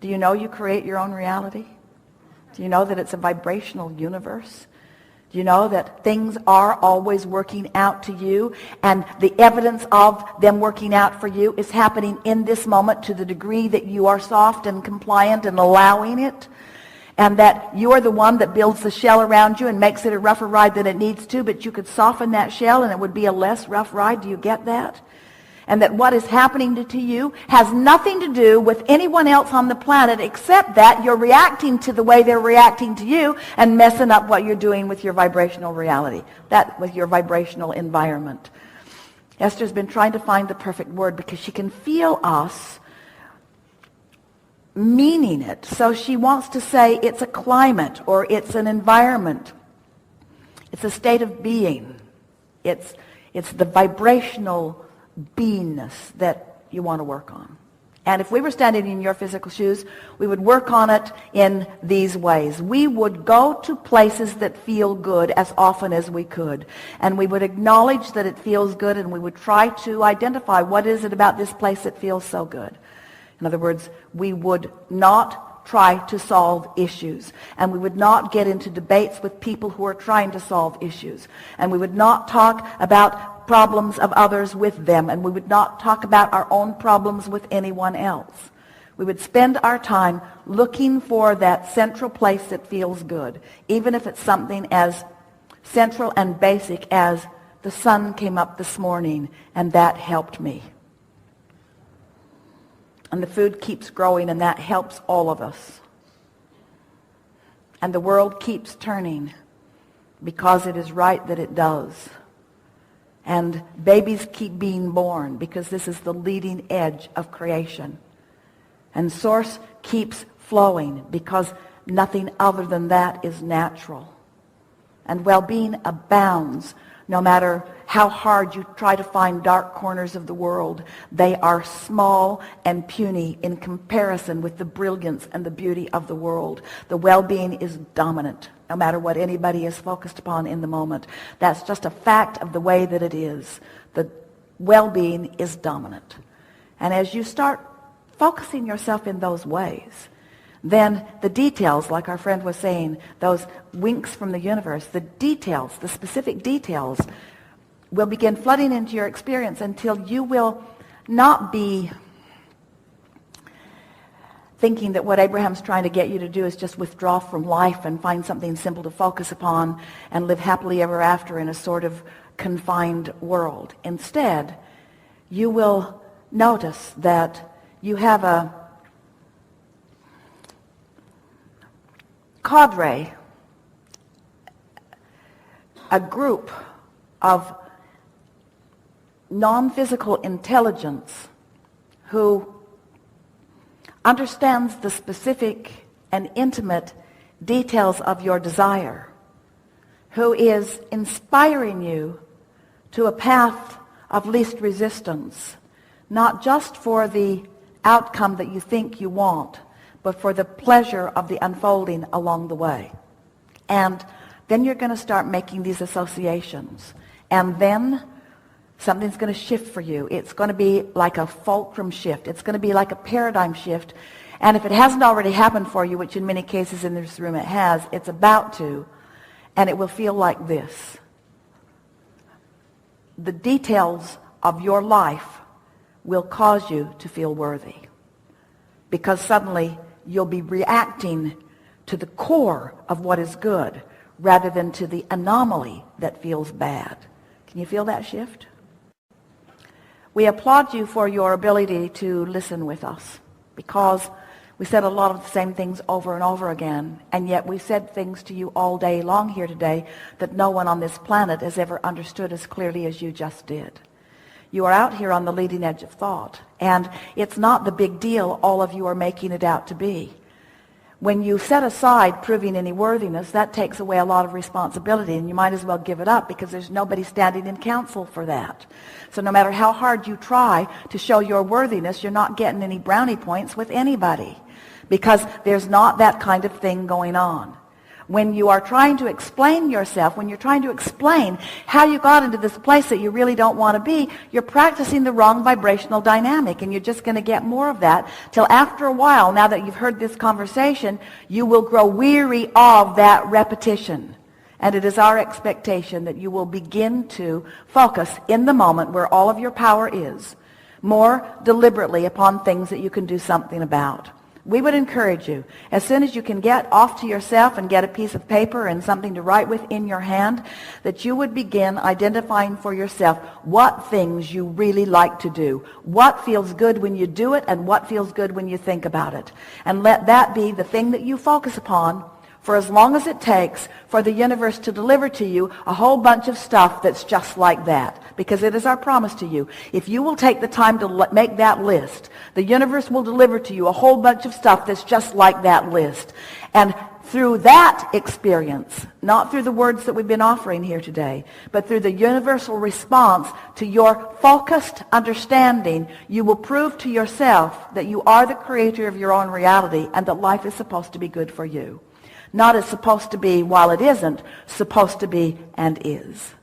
Do you know you create your own reality? Do you know that it's a vibrational universe? Do you know that things are always working out to you, and the evidence of them working out for you is happening in this moment to the degree that you are soft and compliant and allowing it, and that you are the one that builds the shell around you and makes it a rougher ride than it needs to, but you could soften that shell and it would be a less rough ride. Do you get that? And that what is happening to you has nothing to do with anyone else on the planet, except that you're reacting to the way they're reacting to you and messing up what you're doing with your vibrational reality, that with your vibrational environment. Esther's been trying to find the perfect word because she can feel us meaning it. So she wants to say it's a climate, or it's an environment. It's a state of being. It's the vibrational beingness that you want to work on. And if we were standing in your physical shoes, we would work on it in these ways. We would go to places that feel good as often as we could. And we would acknowledge that it feels good, and we would try to identify what is it about this place that feels so good. In other words, we would not try to solve issues, and we would not get into debates with people who are trying to solve issues, and we would not talk about problems of others with them, and we would not talk about our own problems with anyone else. We would spend our time looking for that central place that feels good, even if it's something as central and basic as the sun came up this morning and that helped me. And the food keeps growing, and that helps all of us. And the world keeps turning because it is right that it does. And babies keep being born because this is the leading edge of creation. And source keeps flowing because nothing other than that is natural. And well-being abounds. No matter how hard you try to find dark corners of the world, they are small and puny in comparison with the brilliance and the beauty of the world. The well-being is dominant, no matter what anybody is focused upon in the moment. That's just a fact of the way that it is. The well-being is dominant. And as you start focusing yourself in those ways, then the details, like our friend was saying, those winks from the universe, the details, the specific details, will begin flooding into your experience until you will not be thinking that what Abraham's trying to get you to do is just withdraw from life and find something simple to focus upon and live happily ever after in a sort of confined world. Instead, you will notice that you have a cadre, a group of non-physical intelligence who understands the specific and intimate details of your desire, who is inspiring you to a path of least resistance, not just for the outcome that you think you want, but for the pleasure of the unfolding along the way. And then you're going to start making these associations. And then something's going to shift for you. It's going to be like a fulcrum shift. It's going to be like a paradigm shift. And if it hasn't already happened for you, which in many cases in this room it has, it's about to. And it will feel like this. The details of your life will cause you to feel worthy. Because suddenly you'll be reacting to the core of what is good rather than to the anomaly that feels bad. Can you feel that shift? We applaud you for your ability to listen with us, because we said a lot of the same things over and over again, and yet we said things to you all day long here today that no one on this planet has ever understood as clearly as you just did. You are out here on the leading edge of thought, and it's not the big deal all of you are making it out to be. When you set aside proving any worthiness, that takes away a lot of responsibility, and you might as well give it up because there's nobody standing in counsel for that. So no matter how hard you try to show your worthiness, you're not getting any brownie points with anybody because there's not that kind of thing going on. when you are trying to explain yourself, when you're trying to explain how you got into this place that you really don't want to be, you're practicing the wrong vibrational dynamic, and you're just going to get more of that till after a while, now that you've heard this conversation, you will grow weary of that repetition. And it is our expectation that you will begin to focus in the moment where all of your power is, more deliberately upon things that you can do something about. We would encourage you, as soon as you can get off to yourself and get a piece of paper and something to write with in your hand, that you would begin identifying for yourself what things you really like to do, what feels good when you do it, and what feels good when you think about it. And let that be the thing that you focus upon for as long as it takes for the universe to deliver to you a whole bunch of stuff that's just like that. Because it is our promise to you. If you will take the time to make that list, the universe will deliver to you a whole bunch of stuff that's just like that list. And through that experience, not through the words that we've been offering here today, but through the universal response to your focused understanding, you will prove to yourself that you are the creator of your own reality and that life is supposed to be good for you. Not as supposed to be while it isn't, supposed to be and is.